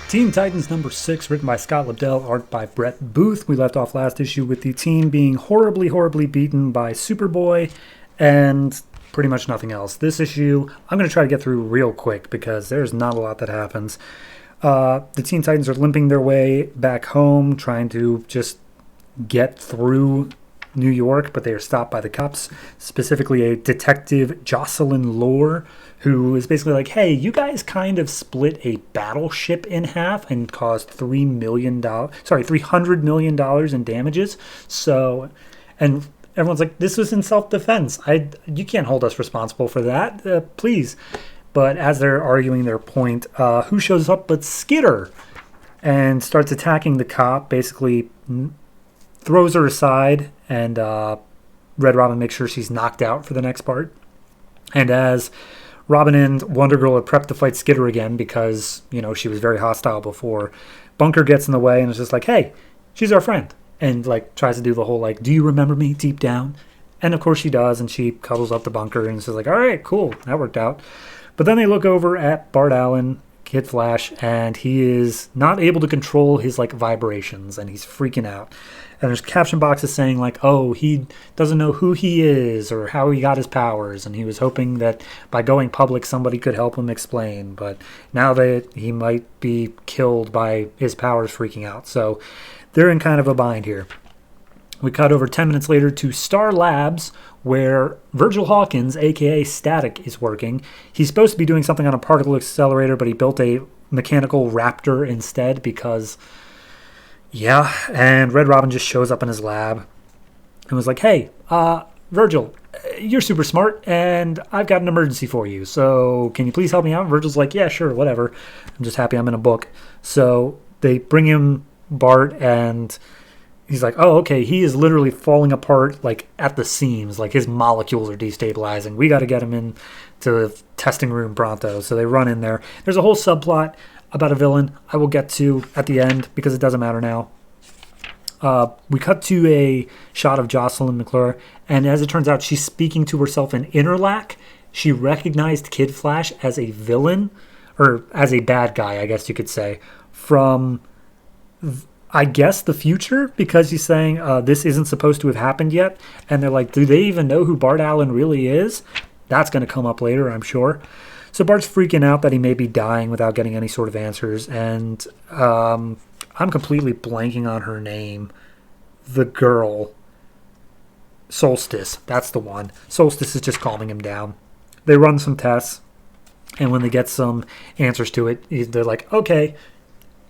Teen Titans number 6, written by Scott Lobdell, art by Brett Booth. We left off last issue with the team being horribly, horribly beaten by Superboy and pretty much nothing else. This issue, I'm going to try to get through real quick because there's not a lot that happens. The Teen Titans are limping their way back home, trying to just get through New York, but they are stopped by the cops, specifically a detective, Jocelyn Lore, who is basically like, hey, you guys kind of split a battleship in half and caused $300 million in damages. So, and everyone's like, this was in self-defense. You can't hold us responsible for that, please. But as they're arguing their point, who shows up but Skitter and starts attacking the cop, basically throws her aside, and Red Robin makes sure she's knocked out for the next part. And as Robin and Wonder Girl are prepped to fight Skitter again because, you know, she was very hostile before, Bunker gets in the way and is just like, hey, she's our friend. And, like, tries to do the whole, like, do you remember me deep down? And, of course, she does, and she cuddles up to Bunker and says, like, all right, cool, that worked out. But then they look over at Bart Allen, Kid Flash, and he is not able to control his, like, vibrations, and he's freaking out. And there's caption boxes saying, like, oh, he doesn't know who he is or how he got his powers, and he was hoping that by going public somebody could help him explain. But now that he might be killed by his powers freaking out. So they're in kind of a bind here. We cut over 10 minutes later to Star Labs, where Virgil Hawkins, a.k.a. Static, is working. He's supposed to be doing something on a particle accelerator, but he built a mechanical raptor instead because... yeah, and Red Robin just shows up in his lab and was like, hey, Virgil, you're super smart, and I've got an emergency for you, so can you please help me out? Virgil's like, yeah, sure, whatever. I'm just happy I'm in a book. So they bring him Bart, and he's like, oh, okay, he is literally falling apart, like, at the seams. Like, his molecules are destabilizing. We got to get him in to the testing room pronto. So they run in there. There's a whole subplot about a villain I will get to at the end because it doesn't matter now. We cut to a shot of Jocelyn McClure, and as it turns out, she's speaking to herself in Interlac. She recognized Kid Flash as a villain, or as a bad guy, I guess you could say, from, I guess, the future, because he's saying this isn't supposed to have happened yet. And they're like, do they even know who Bart Allen really is? That's going to come up later, I'm sure. So Bart's freaking out that he may be dying without getting any sort of answers. And I'm completely blanking on her name. The girl. Solstice. That's the one. Solstice is just calming him down. They run some tests. And when they get some answers to it, they're like, okay,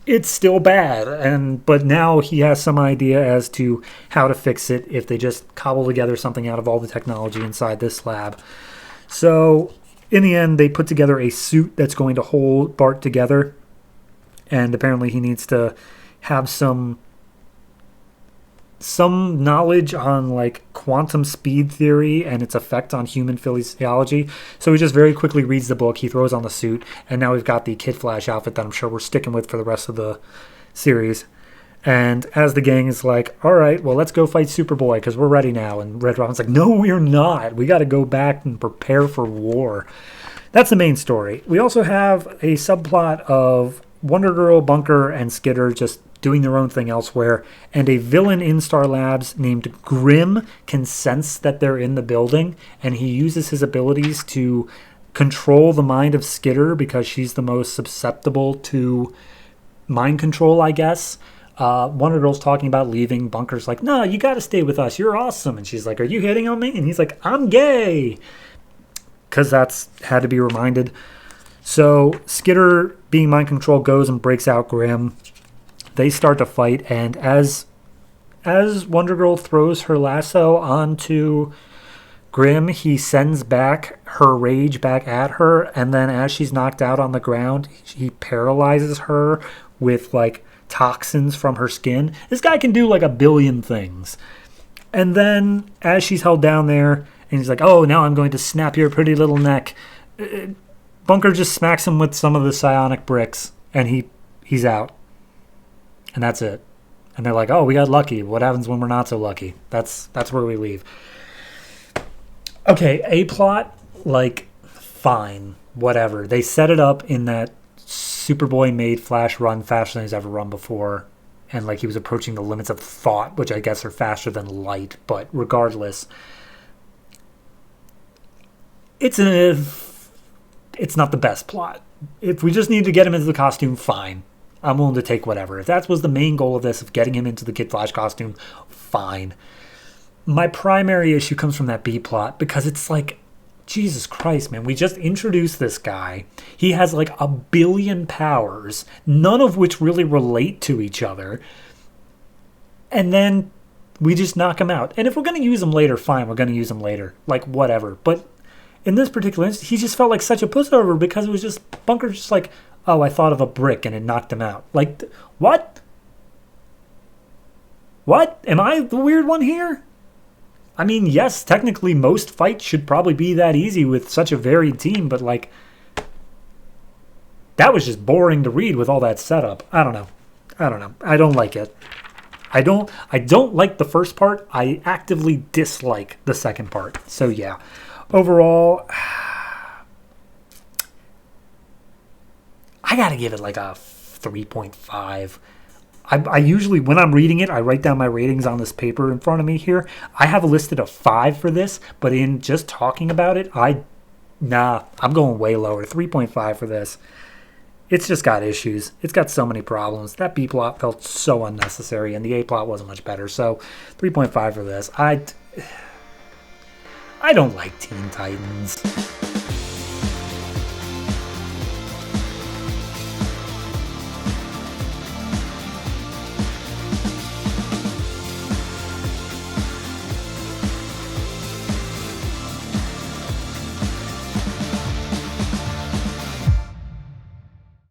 it's still bad. But now he has some idea as to how to fix it if they just cobble together something out of all the technology inside this lab. So in the end, they put together a suit that's going to hold Bart together. And apparently he needs to have some knowledge on, like, quantum speed theory and its effect on human physiology. So he just very quickly reads the book. He throws on the suit. And now we've got the Kid Flash outfit that I'm sure we're sticking with for the rest of the series. And as the gang is like, all right, well, let's go fight Superboy because we're ready now. And Red Robin's like, no, we're not. We got to go back and prepare for war. That's the main story. We also have a subplot of Wonder Girl, Bunker, and Skitter just doing their own thing elsewhere. And a villain in Star Labs named Grimm can sense that they're in the building. And he uses his abilities to control the mind of Skitter because she's the most susceptible to mind control, I guess. Wonder Girl's talking about leaving. Bunker's like, no, you got to stay with us. You're awesome. And she's like, are you hitting on me? And he's like, I'm gay. Because that's had to be reminded. So Skitter, being mind control, goes and breaks out Grimm. They start to fight. And as Wonder Girl throws her lasso onto Grimm, he sends back her rage back at her. And then as she's knocked out on the ground, he paralyzes her with, like, toxins from her skin. This guy can do like a billion things. And then as she's held down there and he's like, oh, now I'm going to snap your pretty little neck, Bunker just smacks him with some of the psionic bricks and he's out. And that's it. And they're like, oh, we got lucky. What happens when we're not so lucky? That's where we leave. Okay, A plot, like, fine, whatever. They set it up in that Superboy made Flash run faster than he's ever run before. And like he was approaching the limits of thought, which I guess are faster than light. But regardless, it's not the best plot. If we just need to get him into the costume, fine. I'm willing to take whatever. If that was the main goal of this, of getting him into the Kid Flash costume, fine. My primary issue comes from that B plot, because it's like, Jesus Christ, man, we just introduced this guy. He has like 1 billion powers, none of which really relate to each other. And then we just knock him out. And if we're going to use him later, fine, we're going to use him later. Like, whatever. But in this particular instance, he just felt like such a pushover, because it was just, Bunker's just like, oh, I thought of a brick and it knocked him out. Like, what? What? Am I the weird one here? I mean, yes, technically most fights should probably be that easy with such a varied team, but like, that was just boring to read with all that setup. I don't know. I don't like it. I don't like the first part. I actively dislike the second part. So yeah, overall, I gotta give it like a 3.5. I usually, when I'm reading it, I write down my ratings on this paper in front of me here. I have listed a 5 for this, but in just talking about it, I'm going way lower. 3.5 for this. It's just got issues. It's got so many problems. That B plot felt so unnecessary, and the A plot wasn't much better. So 3.5 for this. I don't like Teen Titans.